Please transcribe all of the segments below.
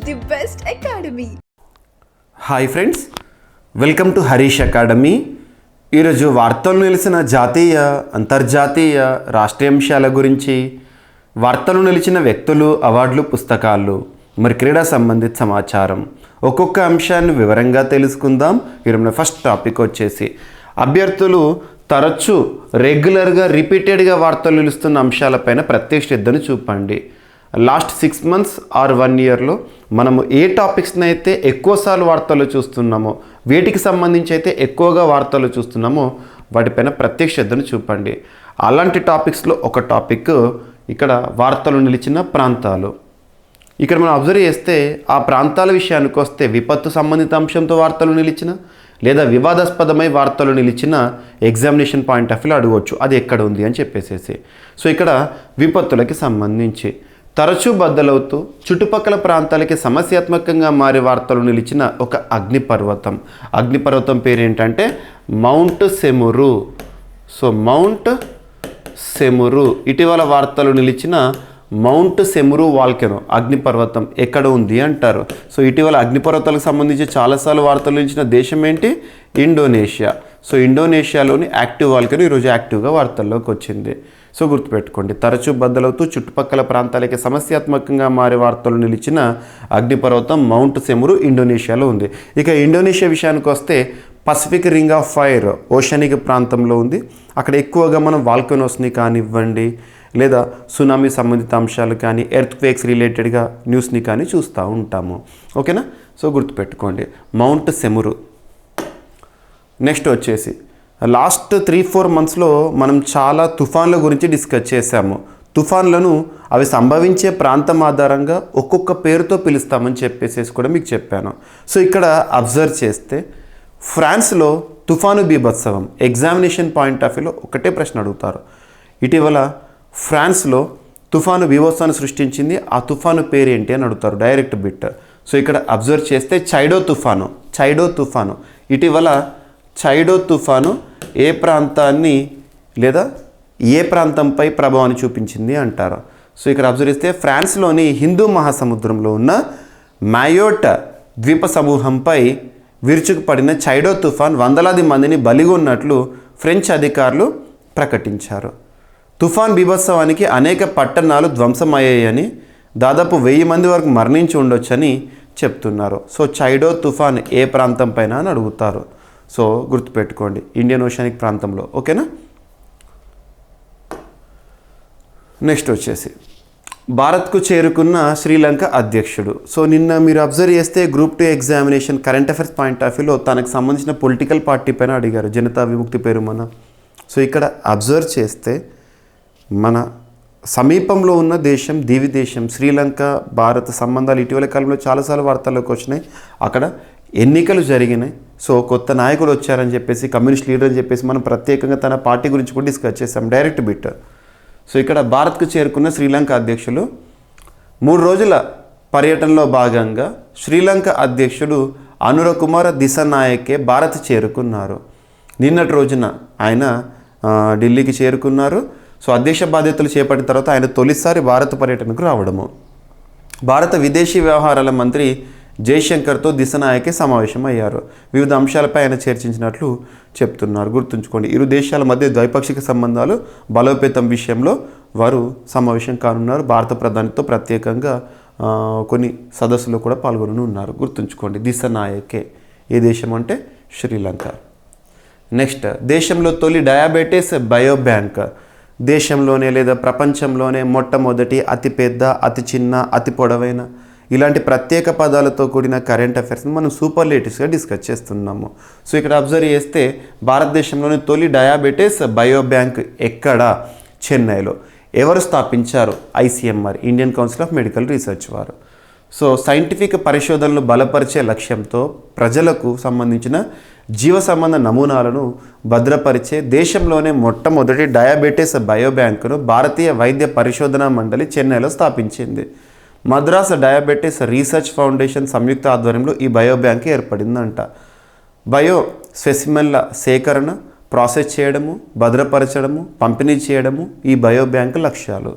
the best academy. Hi friends, welcome to Harish academy. ఈరోజు వార్తలు నిలిచిన జాతీయ, అంతర్జాతీయ, రాష్ట్రీయ అంశాల గురించి, వార్తలు నిలిచిన వ్యక్తులు, అవార్డులు, పుస్తకాలు, మరి క్రీడా సంబంధిత సమాచారం, ఒక్కొక్క అంశాన్ని వివరంగా తెలుసుకుందాం. ఈరోజు ఫస్ట్ టాపిక్ వచ్చేసి అభ్యర్థులు తరచూ రెగ్యులర్గా రిపీటెడ్గా వార్తలు నిలుస్తున్న అంశాలపైన ప్రత్యేక శ్రద్ధను చూపండి. లాస్ట్ 6 months ఆర్ 1 yearలో మనము ఏ టాపిక్స్ని అయితే ఎక్కువసార్లు వార్తలు చూస్తున్నామో, వీటికి సంబంధించి అయితే ఎక్కువగా వార్తలు చూస్తున్నామో వాటిపైన ప్రత్యేక శ్రద్ధను చూపండి. అలాంటి టాపిక్స్లో ఒక టాపిక్ ఇక్కడ వార్తలు నిలిచిన ప్రాంతాలు. ఇక్కడ మనం అబ్జర్వ్ చేస్తే ఆ ప్రాంతాల విషయానికి వస్తే విపత్తు సంబంధిత అంశంతో వార్తలు నిలిచిన లేదా వివాదాస్పదమై వార్తలు నిలిచిన ఎగ్జామినేషన్ పాయింట్ ఆఫ్ వ్యూలో అడగవచ్చు అది ఎక్కడ ఉంది అని చెప్పేసేసి. సో ఇక్కడ విపత్తులకి సంబంధించి తరచూ బద్దలవుతూ చుట్టుపక్కల ప్రాంతాలకి సమస్యాత్మకంగా మారి వార్తలు నిలిచిన ఒక అగ్నిపర్వతం పేరు ఏంటంటే mount Semeru. So mount Semeru ఇటీవల వార్తలు నిలిచిన మౌంట్ సెమురు వాల్కెనో అగ్నిపర్వతం ఎక్కడ ఉంది అంటారు. సో ఇటీవల అగ్నిపర్వతాలకు సంబంధించి చాలాసార్లు వార్తలు నిలిచిన దేశం ఏంటి? ఇండోనేషియా. సో ఇండోనేషియాలోని యాక్టివ్ వాల్కెనో ఈరోజు యాక్టివ్గా వార్తల్లోకి వచ్చింది. సో గుర్తుపెట్టుకోండి, తరచూ బద్దలవుతూ చుట్టుపక్కల ప్రాంతాలకి సమస్యాత్మకంగా మారే వార్తలు నిలిచిన అగ్నిపర్వతం మౌంట్ సెమురు ఇండోనేషియాలో ఉంది. ఇక ఇండోనేషియా విషయానికి వస్తే Pacific ring of fire oceanic ప్రాంతంలో ఉంది. అక్కడ ఎక్కువగా మనం వాల్కెనోస్ని కానివ్వండి లేదా సునామీ సంబంధిత అంశాలు కానీ ఎర్త్ క్వేక్స్ రిలేటెడ్గా న్యూస్ని కానీ చూస్తూ ఉంటాము. ఓకేనా? సో గుర్తుపెట్టుకోండి మౌంట్ సెమురు. నెక్స్ట్ వచ్చేసి లాస్ట్ 3-4 monthsలో మనం చాలా తుఫాన్ల గురించి డిస్కస్ చేశాము. తుఫాన్లను అవి సంభవించే ప్రాంతం ఆధారంగా ఒక్కొక్క పేరుతో పిలుస్తామని చెప్పేసి కూడా మీకు చెప్పాను. సో ఇక్కడ అబ్జర్వ్ చేస్తే ఫ్రాన్స్లో తుఫాను బీభత్సవం ఎగ్జామినేషన్ పాయింట్ ఆఫ్ వ్యూలో ఒకటే ప్రశ్న అడుగుతారు. ఇటీవల ఫ్రాన్స్లో తుఫాను బీభత్సాన్ని సృష్టించింది, ఆ తుఫాను పేరు ఏంటి అని అడుగుతారు డైరెక్ట్ బిట్. సో ఇక్కడ అబ్జర్వ్ చేస్తే చైడో తుఫాను ఇటీవల చైడో తుఫాను ఏ ప్రాంతాన్ని లేదా ఏ ప్రాంతంపై ప్రభావాన్ని చూపించింది అంటారు. సో ఇక్కడ అబ్జర్వ్ చేస్తే ఫ్రాన్స్లోని హిందూ మహాసముద్రంలో ఉన్న మాయోట్ ద్వీప సమూహంపై విరుచుకుపడిన చైడో తుఫాన్ వందలాది మందిని బలిగొన్నట్లు ఫ్రెంచ్ అధికారులు ప్రకటించారు. తుఫాన్ బీభత్సవానికి అనేక పట్టణాలు ధ్వంసమయ్యాయని, దాదాపు 1000 మంది వరకు మరణించి ఉండొచ్చని చెప్తున్నారు. సో చైడో తుఫాన్ ఏ ప్రాంతం పైన అని అడుగుతారు. సో గుర్తుపెట్టుకోండి ఇండియన్ ఓషనిక్ ప్రాంతంలో. ఓకేనా? నెక్స్ట్ వచ్చేసి భారత్కు చేరుకున్న శ్రీలంక అధ్యక్షుడు. సో నిన్న మీరు అబ్జర్వ్ చేస్తే Group 2 examination current affairs point of వ్యూలో తనకు సంబంధించిన పొలిటికల్ పార్టీ పైన అడిగారు, జనతా విముక్తి పేరుమన. సో ఇక్కడ అబ్జర్వ్ చేస్తే మన సమీపంలో ఉన్న దేశం దీవి దేశం శ్రీలంక భారత సంబంధాలు ఇటీవల కాలంలో చాలాసార్లు వార్తల్లోకి వచ్చినాయి. అక్కడ ఎన్నికలు జరిగినాయి. సో కొత్త నాయకులు వచ్చారని చెప్పేసి, కమ్యూనిస్ట్ లీడర్ అని చెప్పేసి మనం ప్రత్యేకంగా తన పార్టీ గురించి కూడా డిస్కస్ చేసాం డైరెక్ట్ బిట్. సో ఇక్కడ భారత్కు చేరుకున్న శ్రీలంక అధ్యక్షులు 3 రోజుల పర్యటనలో భాగంగా శ్రీలంక అధ్యక్షుడు అనురకుమార దిశనాయకే భారత్ చేరుకున్నారు. నిన్నటి రోజున ఆయన ఢిల్లీకి చేరుకున్నారు. సో అధ్యక్ష బాధ్యతలు చేపట్టిన తర్వాత ఆయన తొలిసారి భారత పర్యటనకు రావడము. భారత విదేశీ వ్యవహారాల మంత్రి జైశంకర్తో దిశనాయకే సమావేశం అయ్యారు. వివిధ అంశాలపై ఆయన చర్చించినట్లు చెప్తున్నారు. గుర్తుంచుకోండి, ఇరు దేశాల మధ్య ద్వైపాక్షిక సంబంధాలు బలోపేతం విషయంలో వారు సమావేశం కానున్నారు. భారత ప్రధానితో ప్రత్యేకంగా కొన్ని సదస్సులో కూడా పాల్గొని ఉన్నారు. గుర్తుంచుకోండి దిశనాయకే. ఏ దేశం అంటే శ్రీలంక. నెక్స్ట్, దేశంలో తొలి డయాబెటీస్ బయోబ్యాంక్. దేశంలోనే లేదా ప్రపంచంలోనే మొట్టమొదటి అతిపెద్ద, అతి చిన్న, అతి పొడవైన ఇలాంటి ప్రత్యేక పదాలతో కూడిన కరెంట్ అఫైర్స్ని మనం సూపర్లేటివ్స్గా డిస్కస్ చేస్తున్నాము. సో ఇక్కడ అబ్జర్వ్ చేస్తే భారతదేశంలోని తొలి డయాబెటీస్ బయోబ్యాంక్ ఎక్కడ? చెన్నైలో. ఎవరు స్థాపించారు? ICMR Indian council of medical research వారు. సో సైంటిఫిక్ పరిశోధనలు బలపరిచే లక్ష్యంతో ప్రజలకు సంబంధించిన జీవ సంబంధ నమూనాలను భద్రపరిచే దేశంలోనే మొట్టమొదటి డయాబెటీస్ బయోబ్యాంకును భారతీయ వైద్య పరిశోధనా మండలి చెన్నైలో స్థాపించింది. మద్రాస్ డయాబెటీస్ రీసెర్చ్ ఫౌండేషన్ సంయుక్త ఆధ్వర్యంలో ఈ బయోబ్యాంక్ ఏర్పడిందంట. బయో స్పెసిమెన్ల సేకరణ, ప్రాసెస్ చేయడము, భద్రపరచడము, పంపిణీ చేయడము ఈ బయోబ్యాంక్ లక్ష్యాలు.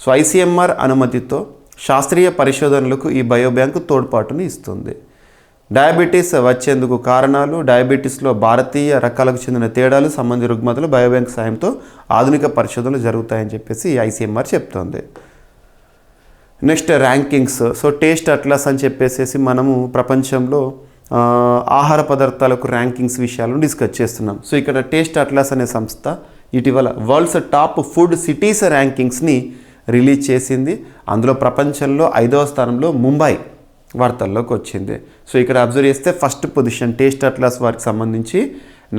సో ICMR అనుమతితో శాస్త్రీయ పరిశోధనలకు ఈ బయోబ్యాంకు తోడ్పాటుని ఇస్తుంది. డయాబెటీస్ వచ్చేందుకు కారణాలు, డయాబెటీస్లో భారతీయ రకాలకు చెందిన తేడాలు, సంబంధిత రుగ్మతలు బయోబ్యాంక్ సాయంతో ఆధునిక పరిశోధనలు జరుగుతాయని చెప్పేసి ఐసీఎంఆర్ చెప్తోంది. Next rankings. So taste atlas అని చెప్పేసి మనము ప్రపంచంలో ఆహార పదార్థాలకు ర్యాంకింగ్స్ విషయాలను డిస్కస్ చేస్తున్నాం. సో ఇక్కడ టేస్ట్ అట్లాస్ అనే సంస్థ ఇటీవల వరల్డ్స్ టాప్ ఫుడ్ సిటీస్ ర్యాంకింగ్స్ని రిలీజ్ చేసింది. అందులో ప్రపంచంలో 5వ స్థానంలో ముంబై వార్తల్లోకి వచ్చింది. సో ఇక్కడ అబ్జర్వ్ చేస్తే ఫస్ట్ పొజిషన్ టేస్ట్ అట్లాస్ వారికి సంబంధించి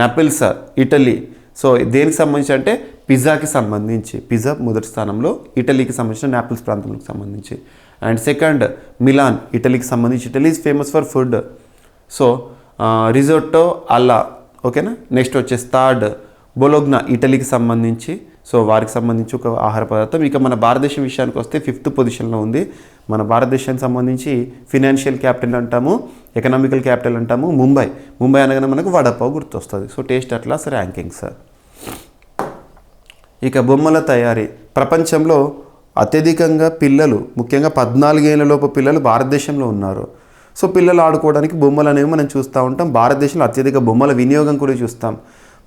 నాపిల్స్ ఇటలీ. సో దేనికి సంబంధించి అంటే పిజ్జాకి సంబంధించి పిజ్జా మొదటి స్థానంలో, ఇటలీకి సంబంధించిన నాపిల్స్ ప్రాంతంలోకి సంబంధించి. అండ్ సెకండ్ మిలాన్ ఇటలీకి సంబంధించి, Italy is famous for food. So risotto అల్లా, ఓకేనా. నెక్స్ట్ వచ్చేసి థర్డ్ బొలోగ్నా ఇటలీకి సంబంధించి. సో వారికి సంబంధించి ఒక ఆహార పదార్థం. ఇక మన భారతదేశం విషయానికి వస్తే 5th పొజిషన్లో ఉంది. మన భారతదేశానికి సంబంధించి ఫినాన్షియల్ క్యాపిటల్ అంటాము, ఎకనామికల్ క్యాపిటల్ అంటాము ముంబై. ముంబై అనగానే మనకు వడపావ్ గుర్తొస్తుంది. So taste atlas rankings. ఇక బొమ్మల తయారీ. ప్రపంచంలో అత్యధికంగా పిల్లలు, ముఖ్యంగా 14 ఏళ్లలోపు పిల్లలు భారతదేశంలో ఉన్నారు. సో పిల్లలు ఆడుకోవడానికి బొమ్మలు అనేవి మనం చూస్తూ ఉంటాం. భారతదేశంలో అత్యధిక బొమ్మల వినియోగం కూడా చూస్తాం.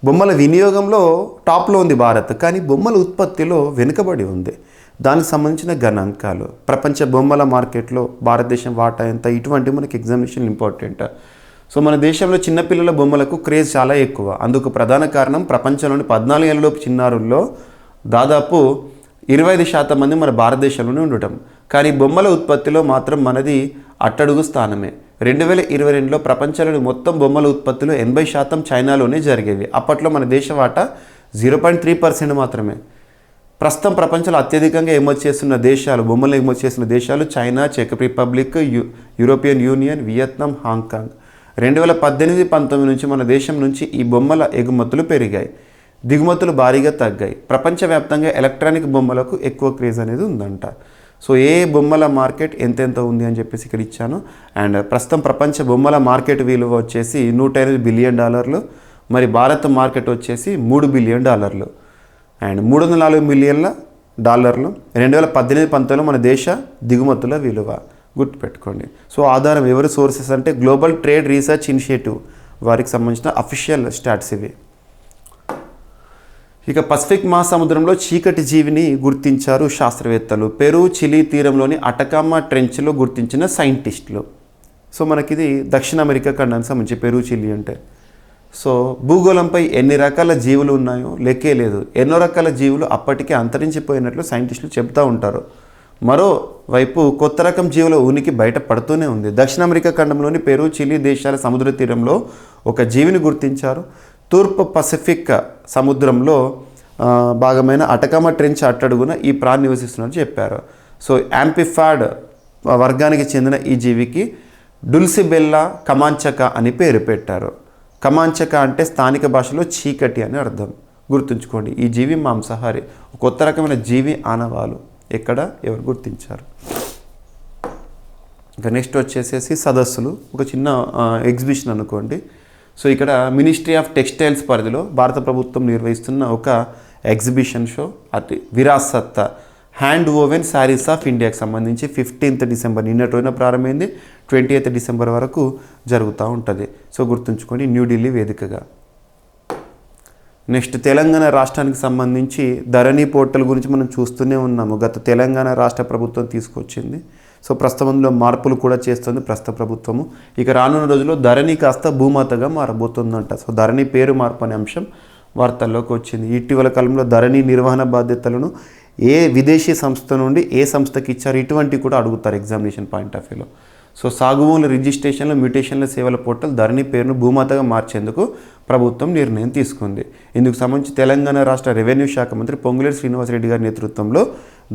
బొమ్మల వినియోగంలో టాప్లో ఉంది భారత్, కానీ బొమ్మల ఉత్పత్తిలో వెనుకబడి ఉంది. దానికి సంబంధించిన గణాంకాలు, ప్రపంచ బొమ్మల మార్కెట్లో భారతదేశం వాటా ఎంత, ఇటువంటి మనకి ఎగ్జామినేషన్ ఇంపార్టెంట్. సో మన దేశంలో చిన్నపిల్లల బొమ్మలకు క్రేజ్ చాలా ఎక్కువ. అందుకు ప్రధాన కారణం ప్రపంచంలోని 14 ఏళ్లలోపు చిన్నారుల్లో దాదాపు 25% మంది మన భారతదేశంలోనే ఉండటం. కానీ బొమ్మల ఉత్పత్తిలో మాత్రం మనది అట్టడుగు స్థానమే. 2022లో ప్రపంచంలోని మొత్తం బొమ్మల ఉత్పత్తిలో 80% చైనాలోనే జరిగేవి. అప్పట్లో మన దేశ వాటా 0.3% మాత్రమే. ప్రస్తుతం ప్రపంచంలో అత్యధికంగా ఎగుమతి చేస్తున్న దేశాలు, బొమ్మలు ఎగుమతి చేస్తున్న దేశాలు చైనా, చెక్ Republic, European Union, Vietnam, Hong Kong. 2018-19 నుంచి మన దేశం నుంచి ఈ బొమ్మల ఎగుమతులు పెరిగాయి, దిగుమతులు భారీగా తగ్గాయి. ప్రపంచవ్యాప్తంగా ఎలక్ట్రానిక్ బొమ్మలకు ఎక్కువ క్రేజ్ అనేది ఉందంట. సో ఏ బొమ్మల మార్కెట్ ఎంతెంత ఉంది అని చెప్పేసి ఇక్కడ ఇచ్చాను. అండ్ ప్రస్తుతం ప్రపంచ బొమ్మల మార్కెట్ విలువ వచ్చేసి $108 బిలియన్. మరి భారత్ మార్కెట్ వచ్చేసి $3 బిలియన్. అండ్ $304 మిలియన్ల 2018-19లో మన దేశ దిగుమతుల విలువ గుర్తుపెట్టుకోండి. సో ఆధారం ఎవరి సోర్సెస్ అంటే గ్లోబల్ ట్రేడ్ రీసెర్చ్ ఇనిషియేటివ్ వారికి సంబంధించిన అఫీషియల్ స్టాట్స్ ఇవి. ఇక పసిఫిక్ మహాసముద్రంలో చీకటి జీవిని గుర్తించారు శాస్త్రవేత్తలు. పెరు, చిలీ తీరంలోని అటకామా ట్రెంచ్లో గుర్తించిన సైంటిస్టులు. సో మనకిది దక్షిణ అమెరికా ఖండానికి సంబంధించి పెరు, చిలీ అంటే. సో భూగోళంపై ఎన్ని రకాల జీవులు ఉన్నాయో లెక్కే లేదు. ఎన్నో రకాల జీవులు అప్పటికే అంతరించిపోయినట్లు సైంటిస్టులు చెప్తూ ఉంటారు. మరోవైపు కొత్త రకం జీవుల ఉనికి బయటపడుతూనే ఉంది. దక్షిణ అమెరికా ఖండంలోని పెరు, చిలీ దేశాల సముద్ర తీరంలో ఒక జీవిని గుర్తించారు. తూర్పు పసిఫిక్ సముద్రంలో భాగమైన అటకామా ట్రెంచ్ అట్టడుగున ఈ ప్రాణి నివసిస్తున్నట్టు చెప్పారు. సో యాంపిఫాడ్ వర్గానికి చెందిన ఈ జీవికి డుల్సిబెల్లా కమాంచకా అని పేరు పెట్టారు. కమాంచకా అంటే స్థానిక భాషలో చీకటి అని అర్థం. గుర్తుంచుకోండి, ఈ జీవి మాంసాహారి. కొత్త రకమైన జీవి ఆనవాలు ఎక్కడ ఎవరు గుర్తించారు. ఇంకా నెక్స్ట్ వచ్చేసేసి సదస్సులు, ఒక చిన్న ఎగ్జిబిషన్ అనుకోండి. సో ఇక్కడ మినిస్ట్రీ ఆఫ్ టెక్స్టైల్స్ పరిధిలో భారత ప్రభుత్వం నిర్వహిస్తున్న ఒక ఎగ్జిబిషన్ షో, అటు Virasat hand woven saris of ఇండియాకి సంబంధించి 15th డిసెంబర్ నిన్నటి రోజున ప్రారంభమైంది, 20th డిసెంబర్ వరకు జరుగుతూ ఉంటుంది. సో గుర్తుంచుకోండి, న్యూఢిల్లీ వేదికగా. నెక్స్ట్ తెలంగాణ రాష్ట్రానికి సంబంధించి ధరణి పోర్టల్ గురించి మనం చూస్తూనే ఉన్నాము. గత తెలంగాణ రాష్ట్ర ప్రభుత్వం తీసుకొచ్చింది. సో ప్రస్తుతంలో మార్పులు కూడా చేస్తుంది ప్రస్తుత ప్రభుత్వము. ఇక రానున్న రోజుల్లో ధరణి కాస్త భూమాతగా మారబోతుందంట. సో ధరణి పేరు మార్పు అనే అంశం వార్తల్లోకి వచ్చింది. ఇటీవల కాలంలో ధరణి నిర్వహణ బాధ్యతలను ఏ విదేశీ సంస్థ నుండి ఏ సంస్థకి ఇచ్చారు, ఇటువంటివి కూడా అడుగుతారు ఎగ్జామినేషన్ పాయింట్ ఆఫ్ వ్యూలో. సో సాగు భూముల రిజిస్ట్రేషన్లు, మ్యూటేషన్ల సేవల పోర్టల్ ధరణి పేరును భూమాతగా మార్చేందుకు ప్రభుత్వం నిర్ణయం తీసుకుంది. ఇందుకు సంబంధించి తెలంగాణ రాష్ట్ర రెవెన్యూ శాఖ మంత్రి పొంగులేటి శ్రీనివాసరెడ్డి గారి నేతృత్వంలో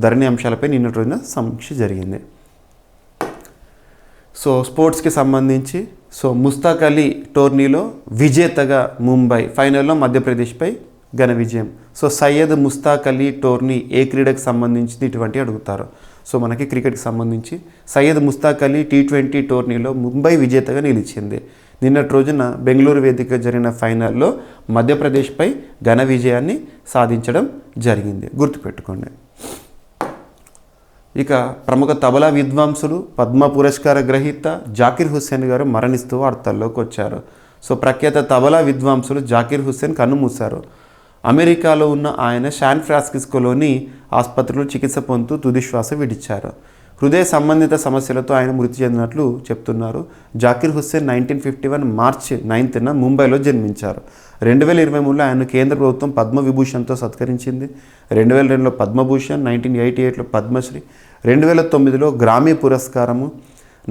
ధరణి అంశాలపై నిన్నటి రోజున సమీక్ష జరిగింది. సో స్పోర్ట్స్కి సంబంధించి ముస్తాక్ అలీ టోర్నీలో విజేతగా ముంబై, ఫైనల్లో మధ్యప్రదేశ్పై ఘన విజయం. సో సయ్యద్ ముస్తాక్ అలీ టోర్నీ ఏ క్రీడకు సంబంధించింది, ఇటువంటి అడుగుతారు. సో మనకి క్రికెట్కి సంబంధించి సయ్యద్ ముస్తాక్ అలీ T20 టోర్నీలో ముంబై విజేతగా నిలిచింది. నిన్నటి రోజున బెంగళూరు వేదిక జరిగిన ఫైనల్లో మధ్యప్రదేశ్పై ఘన విజయాన్ని సాధించడం జరిగింది. గుర్తుపెట్టుకోండి. ఇక ప్రముఖ తబలా విద్వాంసులు పద్మ పురస్కార గ్రహీత జాకిర్ హుస్సేన్ గారు మరణిస్తూ వార్తల్లోకి వచ్చారు. సో ప్రఖ్యాత తబలా విద్వాంసులు జాకిర్ హుస్సేన్ కన్నుమూశారు. అమెరికాలో ఉన్న ఆయన శాన్ ఫ్రాన్సిస్కోలోని ఆసుపత్రిలో చికిత్స పొందుతూ తుదిశ్వాస విడిచారు. హృదయ సంబంధిత సమస్యలతో ఆయన మృతి చెందినట్లు చెప్తున్నారు. జాకిర్ హుస్సేన్ 1951 మార్చి 9న ముంబైలో జన్మించారు. 2023లో ఆయన కేంద్ర ప్రభుత్వం పద్మవిభూషణ్తో సత్కరించింది. 2002లో పద్మభూషణ్, 1988లో పద్మశ్రీ, 2009లో గ్రామీ పురస్కారము,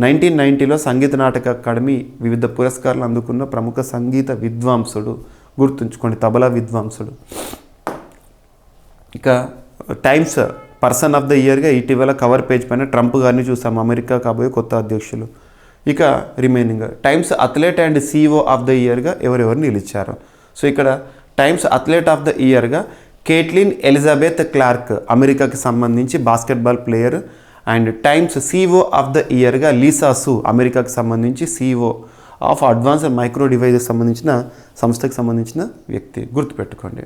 1990లో సంగీత నాటక అకాడమీ వివిధ పురస్కారాలు అందుకున్న ప్రముఖ సంగీత విద్వాంసుడు. గుర్తుంచుకోండి, తబలా విద్వాంసుడు. ఇక టైమ్స్ పర్సన్ ఆఫ్ ద ఇయర్గా ఇటీవల కవర్ పేజ్ పైన ట్రంప్ గారిని చూసాం, అమెరికా కాబోయే కొత్త అధ్యక్షులు. ఇక remaining Time's athlete and CEO of the ఇయర్గా ఎవరెవరు నిలిచారు. సో ఇక్కడ టైమ్స్ అథ్లెట్ ఆఫ్ ద ఇయర్గా కేట్లిన్ ఎలిజబెత్ క్లార్క్, అమెరికాకి సంబంధించి basketball player. And Time's CEO of the ఇయర్గా లీసా సు, అమెరికాకి సంబంధించి CEO of advanced micro devices సంబంధించిన సంస్థకి సంబంధించిన వ్యక్తి. గుర్తుపెట్టుకోండి.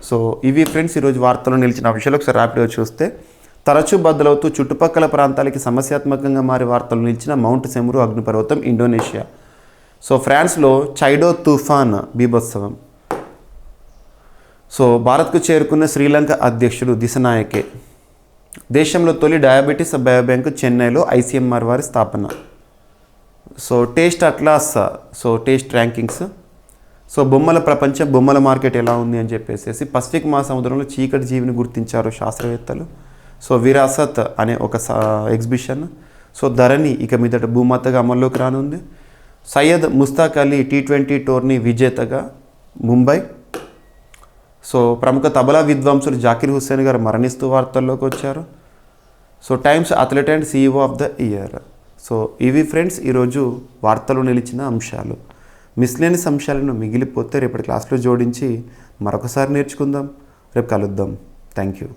సో ఇవి ఫ్రెండ్స్ ఈరోజు వార్తల్లో నిలిచిన విషయాలు. ఒకసారి ర్యాపిడ్గా చూస్తే, తరచూ బద్దలవుతూ చుట్టుపక్కల ప్రాంతాలకి సమస్యాత్మకంగా మారి వార్తలు నిలిచిన మౌంట్ సెమురు అగ్నిపర్వతం ఇండోనేషియా. సో ఫ్రాన్స్లో చైడో తుఫాన్ బీభత్సవం. సో భారత్కు చేరుకున్న శ్రీలంక అధ్యక్షుడు దిశనాయకే. దేశంలో తొలి డయాబెటీస్ బయోబ్యాంకు చెన్నైలో ICMR వారి స్థాపన. So taste atlas, so taste rankings. So బొమ్మల ప్రపంచం, బొమ్మల మార్కెట్ ఎలా ఉంది అని చెప్పేసి పసిఫిక్ మహాసముద్రంలో చీకటి జీవిని గుర్తించారు శాస్త్రవేత్తలు. సో విరాసత్ అనే ఒక ఎగ్జిబిషన్. సో ధరణి ఇక మీదట భూమాతగా అమల్లోకి రానుంది. సయ్యద్ ముస్తాక్ అలీ T20 టోర్నీ విజేతగా ముంబై. సో ప్రముఖ తబలా విద్వాంసులు జాకిర్ హుస్సేన్ గారు మరణిస్తూ వార్తల్లోకి వచ్చారు. So times athlete and CEO of the year. So ఇవి ఫ్రెండ్స్ ఈరోజు వార్తలు నిలిచిన అంశాలు. మిస్లేనియస్ అంశాలను మిగిలిపోతే రేపటి క్లాస్లో జోడించి మరొకసారి నేర్చుకుందాం. రేపు కలుద్దాం. Thank you.